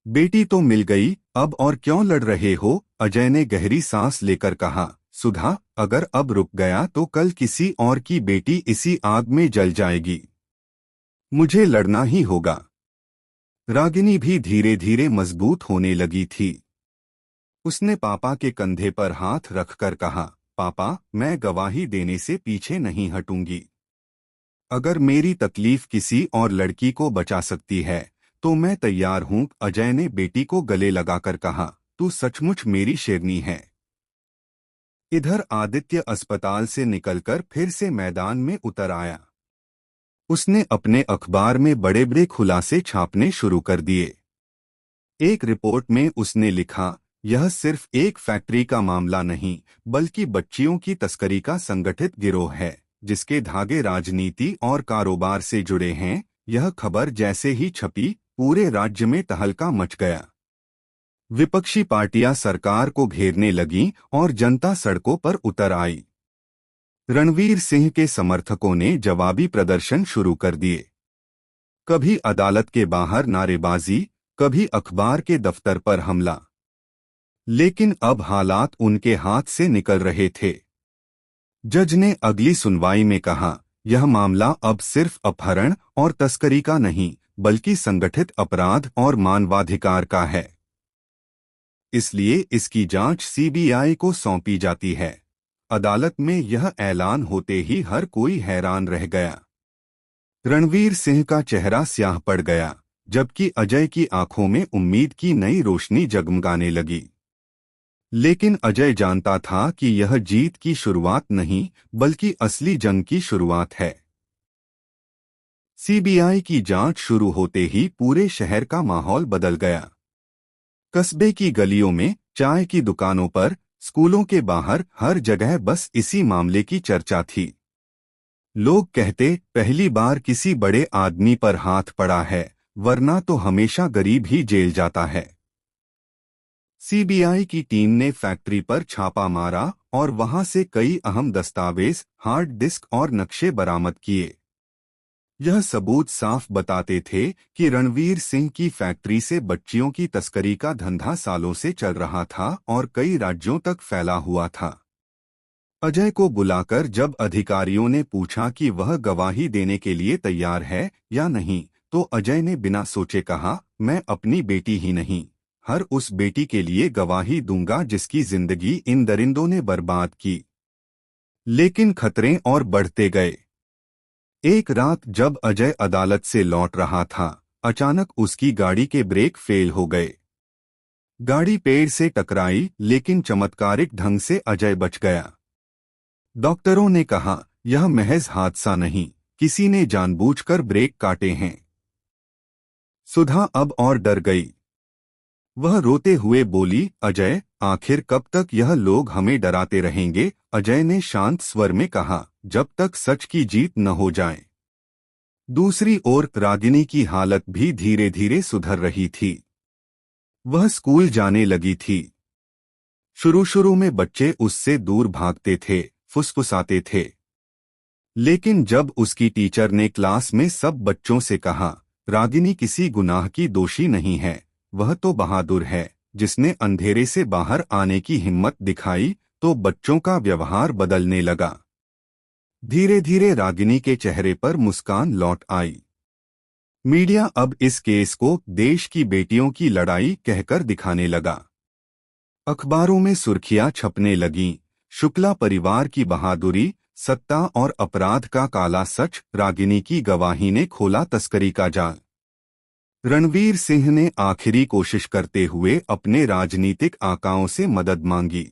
बेटी तो मिल गई, अब और क्यों लड़ रहे हो? अजय ने गहरी सांस लेकर कहा, सुधा, अगर अब रुक गया तो कल किसी और की बेटी इसी आग में जल जाएगी। मुझे लड़ना ही होगा। रागिनी भी धीरे धीरे मजबूत होने लगी थी। उसने पापा के कंधे पर हाथ रखकर कहा, पापा, मैं गवाही देने से पीछे नहीं हटूंगी। अगर मेरी तकलीफ किसी और लड़की को बचा सकती है तो मैं तैयार हूं। अजय ने बेटी को गले लगाकर कहा, तू सचमुच मेरी शेरनी है। इधर आदित्य अस्पताल से निकलकर फिर से मैदान में उतर आया। उसने अपने अखबार में बड़े बड़े खुलासे छापने शुरू कर दिए। एक रिपोर्ट में उसने लिखा, यह सिर्फ एक फैक्ट्री का मामला नहीं बल्कि बच्चियों की तस्करी का संगठित गिरोह है जिसके धागे राजनीति और कारोबार से जुड़े हैं। यह खबर जैसे ही छपी पूरे राज्य में तहलका मच गया। विपक्षी पार्टियां सरकार को घेरने लगीं और जनता सड़कों पर उतर आई। रणवीर सिंह के समर्थकों ने जवाबी प्रदर्शन शुरू कर दिए। कभी अदालत के बाहर नारेबाजी, कभी अखबार के दफ्तर पर हमला। लेकिन अब हालात उनके हाथ से निकल रहे थे। जज ने अगली सुनवाई में कहा, यह मामला अब सिर्फ अपहरण और तस्करी का नहीं, बल्कि संगठित अपराध और मानवाधिकार का है। इसलिए इसकी जांच सीबीआई को सौंपी जाती है। अदालत में यह ऐलान होते ही हर कोई हैरान रह गया। रणवीर सिंह का चेहरा स्याह पड़ गया, जबकि अजय की आंखों में उम्मीद की नई रोशनी जगमगाने लगी। लेकिन अजय जानता था कि यह जीत की शुरुआत नहीं, बल्कि असली जंग की शुरुआत है। सीबीआई की जांच शुरू होते ही पूरे शहर का माहौल बदल गया। कस्बे की गलियों में, चाय की दुकानों पर, स्कूलों के बाहर, हर जगह बस इसी मामले की चर्चा थी। लोग कहते, पहली बार किसी बड़े आदमी पर हाथ पड़ा है, वरना तो हमेशा गरीब ही जेल जाता है। सीबीआई की टीम ने फैक्ट्री पर छापा मारा और वहां से कई अहम दस्तावेज, हार्ड डिस्क और नक्शे बरामद किए। यह सबूत साफ बताते थे कि रणवीर सिंह की फैक्ट्री से बच्चियों की तस्करी का धंधा सालों से चल रहा था और कई राज्यों तक फैला हुआ था। अजय को बुलाकर जब अधिकारियों ने पूछा कि वह गवाही देने के लिए तैयार है या नहीं, तो अजय ने बिना सोचे कहा, मैं अपनी बेटी ही नहीं, हर उस बेटी के लिए गवाही दूंगा जिसकी जिंदगी इन दरिंदों ने बर्बाद की। लेकिन खतरे और बढ़ते गए। एक रात जब अजय अदालत से लौट रहा था, अचानक उसकी गाड़ी के ब्रेक फेल हो गए। गाड़ी पेड़ से टकराई, लेकिन चमत्कारिक ढंग से अजय बच गया। डॉक्टरों ने कहा, यह महज हादसा नहीं, किसी ने जानबूझकर ब्रेक काटे हैं। सुधा अब और डर गई। वह रोते हुए बोली, अजय, आखिर कब तक यह लोग हमें डराते रहेंगे? अजय ने शांत स्वर में कहा, जब तक सच की जीत न हो जाए। दूसरी ओर रागिनी की हालत भी धीरे धीरे सुधर रही थी। वह स्कूल जाने लगी थी। शुरू में बच्चे उससे दूर भागते थे, फुसफुसाते थे। लेकिन जब उसकी टीचर ने क्लास में सब बच्चों से कहा, रागिनी किसी गुनाह की दोषी नहीं है, वह तो बहादुर है, जिसने अंधेरे से बाहर आने की हिम्मत दिखाई, तो बच्चों का व्यवहार बदलने लगा। धीरे धीरे रागिनी के चेहरे पर मुस्कान लौट आई। मीडिया अब इस केस को देश की बेटियों की लड़ाई कहकर दिखाने लगा। अखबारों में सुर्खियां छपने लगीं, शुक्ला परिवार की बहादुरी, सत्ता और अपराध का काला सच, रागिनी की गवाही ने खोला तस्करी का जाल। रणवीर सिंह ने आखिरी कोशिश करते हुए अपने राजनीतिक आकाओं से मदद मांगी।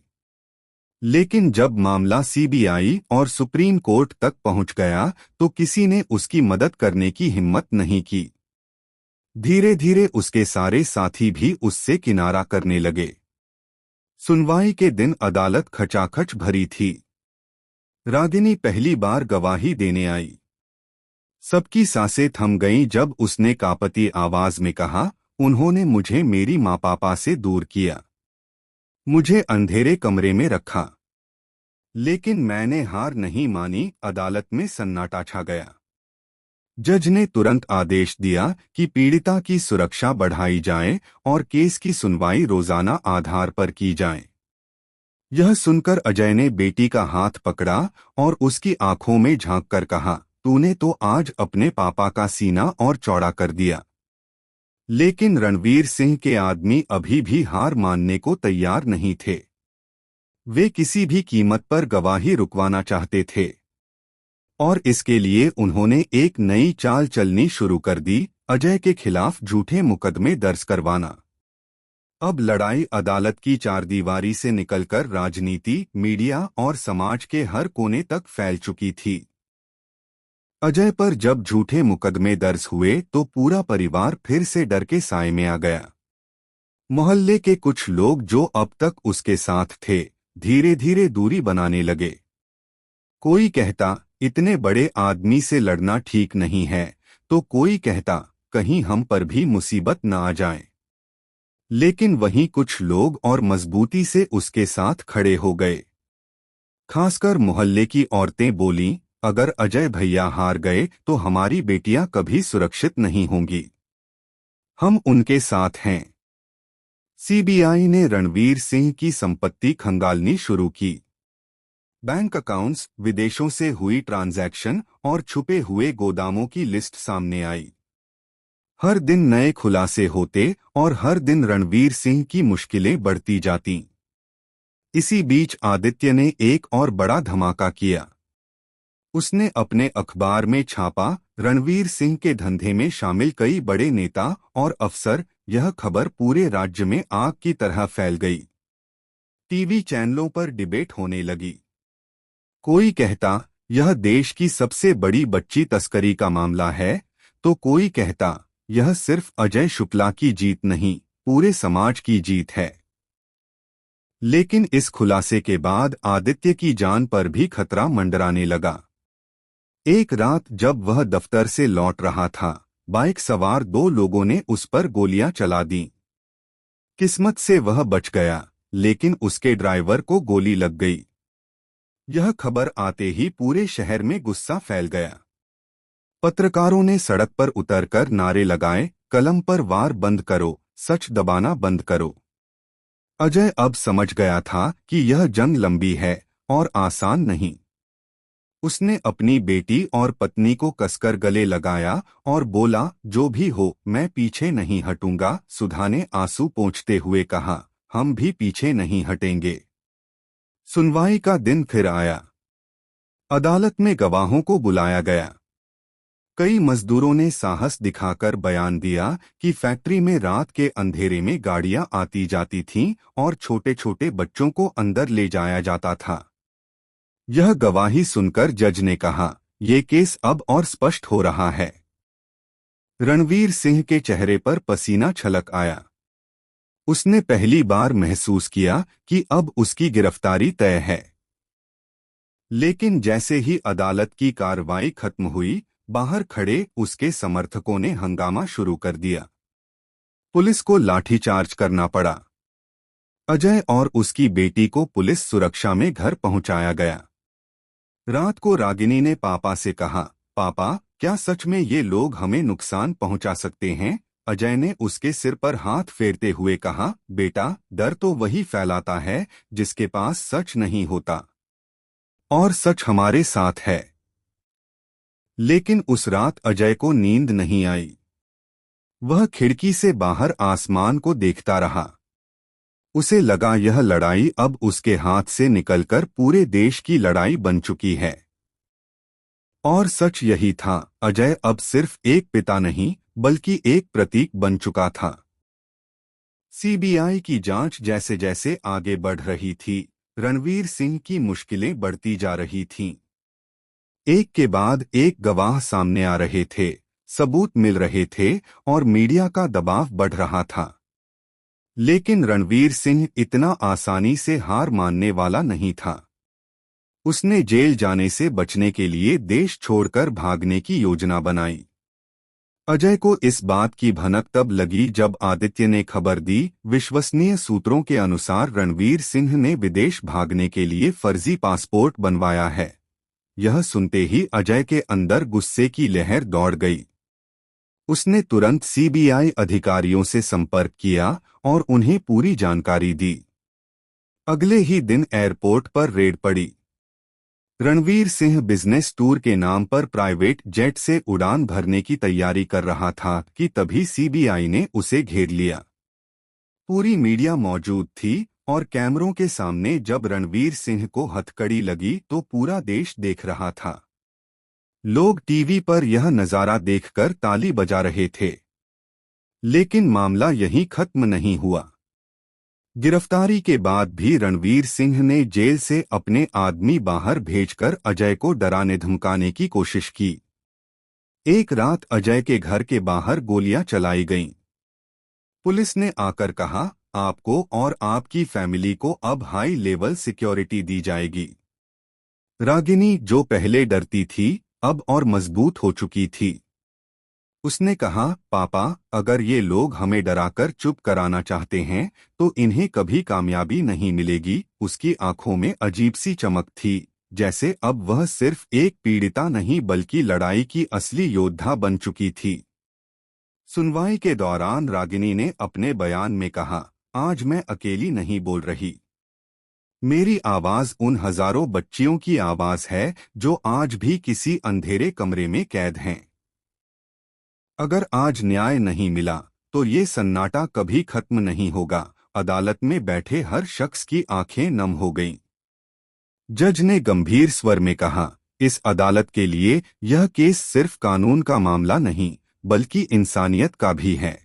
लेकिन जब मामला सीबीआई और सुप्रीम कोर्ट तक पहुंच गया, तो किसी ने उसकी मदद करने की हिम्मत नहीं की। धीरे धीरे उसके सारे साथी भी उससे किनारा करने लगे। सुनवाई के दिन अदालत खचाखच भरी थी। रागिनी पहली बार गवाही देने आई। सबकी सांसें थम गईं जब उसने कांपती आवाज में कहा, उन्होंने मुझे मेरी माँ पापा से दूर किया, मुझे अंधेरे कमरे में रखा, लेकिन मैंने हार नहीं मानी। अदालत में सन्नाटा छा गया। जज ने तुरंत आदेश दिया कि पीड़िता की सुरक्षा बढ़ाई जाए और केस की सुनवाई रोजाना आधार पर की जाए। यह सुनकर अजय ने बेटी का हाथ पकड़ा और उसकी आंखों में झांककर कहा, तूने तो आज अपने पापा का सीना और चौड़ा कर दिया। लेकिन रणवीर सिंह के आदमी अभी भी हार मानने को तैयार नहीं थे। वे किसी भी कीमत पर गवाही रुकवाना चाहते थे और इसके लिए उन्होंने एक नई चाल चलनी शुरू कर दी, अजय के खिलाफ झूठे मुकदमे दर्ज करवाना। अब लड़ाई अदालत की चारदीवारी से निकलकर राजनीति, मीडिया और समाज के हर कोने तक फैल चुकी थी। अजय पर जब झूठे मुकदमे दर्ज हुए तो पूरा परिवार फिर से डर के साए में आ गया। मोहल्ले के कुछ लोग जो अब तक उसके साथ थे, धीरे धीरे दूरी बनाने लगे। कोई कहता, इतने बड़े आदमी से लड़ना ठीक नहीं है, तो कोई कहता, कहीं हम पर भी मुसीबत न आ जाए। लेकिन वहीं कुछ लोग और मजबूती से उसके साथ खड़े हो गए। खासकर मोहल्ले की औरतें बोलीं, अगर अजय भैया हार गए तो हमारी बेटियां कभी सुरक्षित नहीं होंगी। हम उनके साथ हैं। सीबीआई ने रणवीर सिंह की संपत्ति खंगालनी शुरू की। बैंक अकाउंट्स, विदेशों से हुई ट्रांजैक्शन और छुपे हुए गोदामों की लिस्ट सामने आई। हर दिन नए खुलासे होते और हर दिन रणवीर सिंह की मुश्किलें बढ़ती जातीं। इसी बीच आदित्य ने एक और बड़ा धमाका किया। उसने अपने अखबार में छापा, रणवीर सिंह के धंधे में शामिल कई बड़े नेता और अफसर। यह खबर पूरे राज्य में आग की तरह फैल गई। टीवी चैनलों पर डिबेट होने लगी। कोई कहता यह देश की सबसे बड़ी बच्ची तस्करी का मामला है, तो कोई कहता यह सिर्फ अजय शुक्ला की जीत नहीं, पूरे समाज की जीत है। लेकिन इस खुलासे के बाद आदित्य की जान पर भी खतरा मंडराने लगा। एक रात जब वह दफ्तर से लौट रहा था, बाइक सवार दो लोगों ने उस पर गोलियां चला दीं। किस्मत से वह बच गया, लेकिन उसके ड्राइवर को गोली लग गई। यह खबर आते ही पूरे शहर में गुस्सा फैल गया। पत्रकारों ने सड़क पर उतरकर नारे लगाए, कलम पर वार बंद करो, सच दबाना बंद करो। अजय अब समझ गया था कि यह जंग लंबी है और आसान नहीं। उसने अपनी बेटी और पत्नी को कसकर गले लगाया और बोला, जो भी हो मैं पीछे नहीं हटूंगा। सुधा ने आंसू पोंछते हुए कहा, हम भी पीछे नहीं हटेंगे। सुनवाई का दिन फिर आया। अदालत में गवाहों को बुलाया गया। कई मजदूरों ने साहस दिखाकर बयान दिया कि फैक्ट्री में रात के अंधेरे में गाड़ियां आती जाती थीं और छोटे छोटे बच्चों को अंदर ले जाया जाता था। यह गवाही सुनकर जज ने कहा, ये केस अब और स्पष्ट हो रहा है। रणवीर सिंह के चेहरे पर पसीना छलक आया। उसने पहली बार महसूस किया कि अब उसकी गिरफ्तारी तय है। लेकिन जैसे ही अदालत की कार्रवाई खत्म हुई, बाहर खड़े उसके समर्थकों ने हंगामा शुरू कर दिया। पुलिस को लाठीचार्ज करना पड़ा। अजय और उसकी बेटी को पुलिस सुरक्षा में घर पहुंचाया गया। रात को रागिनी ने पापा से कहा, पापा क्या सच में ये लोग हमें नुकसान पहुंचा सकते हैं? अजय ने उसके सिर पर हाथ फेरते हुए कहा, बेटा डर तो वही फैलाता है जिसके पास सच नहीं होता, और सच हमारे साथ है। लेकिन उस रात अजय को नींद नहीं आई। वह खिड़की से बाहर आसमान को देखता रहा। उसे लगा यह लड़ाई अब उसके हाथ से निकलकर पूरे देश की लड़ाई बन चुकी है। और सच यही था, अजय अब सिर्फ एक पिता नहीं बल्कि एक प्रतीक बन चुका था। सीबीआई की जांच जैसे जैसे आगे बढ़ रही थी, रणवीर सिंह की मुश्किलें बढ़ती जा रही थीं। एक के बाद एक गवाह सामने आ रहे थे, सबूत मिल रहे थे और मीडिया का दबाव बढ़ रहा था। लेकिन रणवीर सिंह इतना आसानी से हार मानने वाला नहीं था। उसने जेल जाने से बचने के लिए देश छोड़कर भागने की योजना बनाई। अजय को इस बात की भनक तब लगी जब आदित्य ने खबर दी, विश्वसनीय सूत्रों के अनुसार रणवीर सिंह ने विदेश भागने के लिए फर्जी पासपोर्ट बनवाया है। यह सुनते ही अजय के अंदर गुस्से की लहर दौड़ गई। उसने तुरंत सीबीआई अधिकारियों से संपर्क किया और उन्हें पूरी जानकारी दी। अगले ही दिन एयरपोर्ट पर रेड पड़ी। रणवीर सिंह बिजनेस टूर के नाम पर प्राइवेट जेट से उड़ान भरने की तैयारी कर रहा था कि तभी सीबीआई ने उसे घेर लिया। पूरी मीडिया मौजूद थी और कैमरों के सामने जब रणवीर सिंह को हथकड़ी लगी तो पूरा देश देख रहा था। लोग टीवी पर यह नजारा देखकर ताली बजा रहे थे। लेकिन मामला यहीं खत्म नहीं हुआ। गिरफ्तारी के बाद भी रणवीर सिंह ने जेल से अपने आदमी बाहर भेजकर अजय को डराने धमकाने की कोशिश की। एक रात अजय के घर के बाहर गोलियां चलाई गईं। पुलिस ने आकर कहा, आपको और आपकी फैमिली को अब हाई लेवल सिक्योरिटी दी जाएगी। रागिनी जो पहले डरती थी, अब और मजबूत हो चुकी थी। उसने कहा, पापा, अगर ये लोग हमें डराकर चुप कराना चाहते हैं तो इन्हें कभी कामयाबी नहीं मिलेगी। उसकी आंखों में अजीब सी चमक थी, जैसे अब वह सिर्फ एक पीड़िता नहीं बल्कि लड़ाई की असली योद्धा बन चुकी थी। सुनवाई के दौरान रागिनी ने अपने बयान में कहा, आज मैं अकेली नहीं बोल रही। मेरी आवाज उन हजारों बच्चियों की आवाज है जो आज भी किसी अंधेरे कमरे में कैद हैं। अगर आज न्याय नहीं मिला तो ये सन्नाटा कभी खत्म नहीं होगा। अदालत में बैठे हर शख्स की आंखें नम हो गईं। जज ने गंभीर स्वर में कहा, इस अदालत के लिए यह केस सिर्फ कानून का मामला नहीं बल्कि इंसानियत का भी है।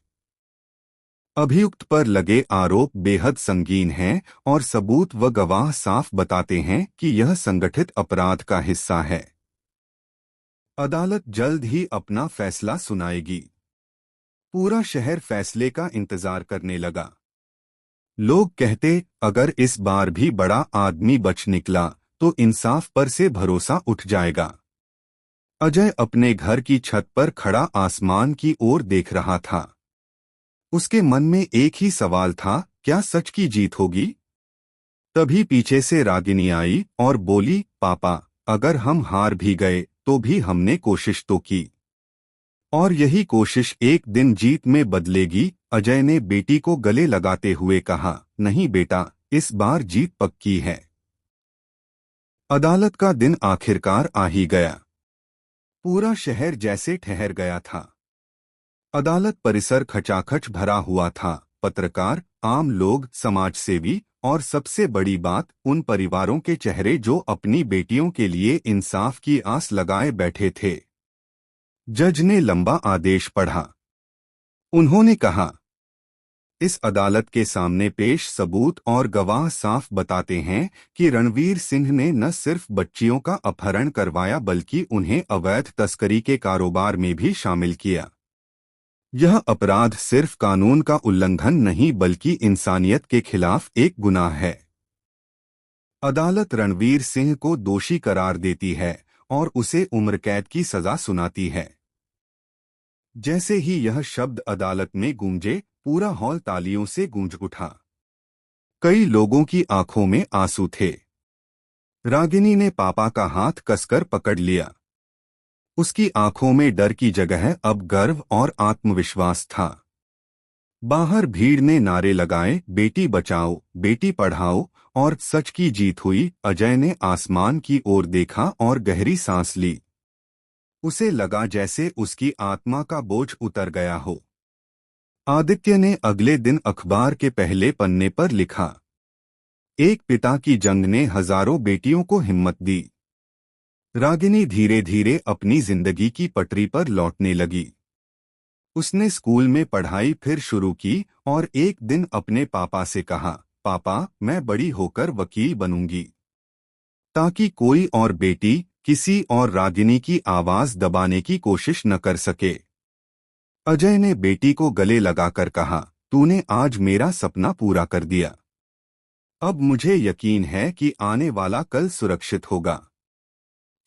अभियुक्त पर लगे आरोप बेहद संगीन हैं और सबूत व गवाह साफ बताते हैं कि यह संगठित अपराध का हिस्सा है। अदालत जल्द ही अपना फैसला सुनाएगी। पूरा शहर फैसले का इंतजार करने लगा। लोग कहते, अगर इस बार भी बड़ा आदमी बच निकला तो इंसाफ पर से भरोसा उठ जाएगा। अजय अपने घर की छत पर खड़ा आसमान की ओर देख रहा था। उसके मन में एक ही सवाल था, क्या सच की जीत होगी? तभी पीछे से रागिनी आई और बोली, पापा, अगर हम हार भी गए तो भी हमने कोशिश तो की, और यही कोशिश एक दिन जीत में बदलेगी। अजय ने बेटी को गले लगाते हुए कहा, नहीं बेटा, इस बार जीत पक्की है। अदालत का दिन आखिरकार आ ही गया। पूरा शहर जैसे ठहर गया था। अदालत परिसर खचाखच भरा हुआ था। पत्रकार, आम लोग, समाजसेवी और सबसे बड़ी बात, उन परिवारों के चेहरे जो अपनी बेटियों के लिए इंसाफ की आस लगाए बैठे थे। जज ने लंबा आदेश पढ़ा। उन्होंने कहा, इस अदालत के सामने पेश सबूत और गवाह साफ बताते हैं कि रणवीर सिंह ने न सिर्फ बच्चियों का अपहरण करवाया बल्कि उन्हें अवैध तस्करी के कारोबार में भी शामिल किया। यह अपराध सिर्फ कानून का उल्लंघन नहीं बल्कि इंसानियत के खिलाफ एक गुनाह है। अदालत रणवीर सिंह को दोषी करार देती है और उसे उम्र कैद की सजा सुनाती है। जैसे ही यह शब्द अदालत में गूंजे, पूरा हॉल तालियों से गूंज उठा। कई लोगों की आंखों में आंसू थे। रागिनी ने पापा का हाथ कसकर पकड़ लिया। उसकी आंखों में डर की जगह अब गर्व और आत्मविश्वास था। बाहर भीड़ ने नारे लगाए, बेटी बचाओ, बेटी पढ़ाओ, और सच की जीत हुई। अजय ने आसमान की ओर देखा और गहरी सांस ली। उसे लगा जैसे उसकी आत्मा का बोझ उतर गया हो। आदित्य ने अगले दिन अखबार के पहले पन्ने पर लिखा, एक पिता की जंग ने हजारों बेटियों को हिम्मत दी। रागिनी धीरे धीरे अपनी जिंदगी की पटरी पर लौटने लगी। उसने स्कूल में पढ़ाई फिर शुरू की और एक दिन अपने पापा से कहा, पापा, मैं बड़ी होकर वकील बनूंगी, ताकि कोई और बेटी किसी और रागिनी की आवाज दबाने की कोशिश न कर सके। अजय ने बेटी को गले लगाकर कहा, तूने आज मेरा सपना पूरा कर दिया। अब मुझे यकीन है कि आने वाला कल सुरक्षित होगा।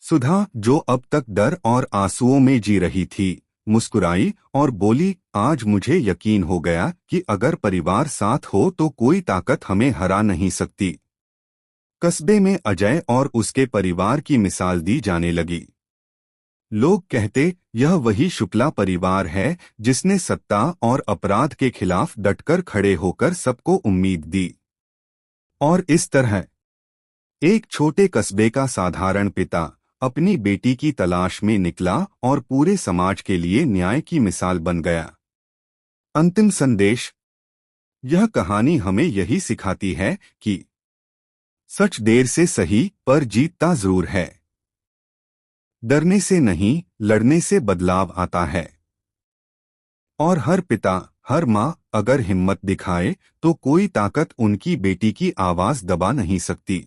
सुधा, जो अब तक डर और आंसुओं में जी रही थी, मुस्कुराई और बोली, आज मुझे यकीन हो गया कि अगर परिवार साथ हो तो कोई ताकत हमें हरा नहीं सकती। कस्बे में अजय और उसके परिवार की मिसाल दी जाने लगी। लोग कहते, यह वही शुक्ला परिवार है जिसने सत्ता और अपराध के खिलाफ डटकर खड़े होकर सबको उम्मीद दी। और इस तरह एक छोटे कस्बे का साधारण पिता अपनी बेटी की तलाश में निकला और पूरे समाज के लिए न्याय की मिसाल बन गया। अंतिम संदेश, यह कहानी हमें यही सिखाती है कि सच देर से सही पर जीतता जरूर है। डरने से नहीं, लड़ने से बदलाव आता है। और हर पिता, हर माँ अगर हिम्मत दिखाए तो कोई ताकत उनकी बेटी की आवाज दबा नहीं सकती।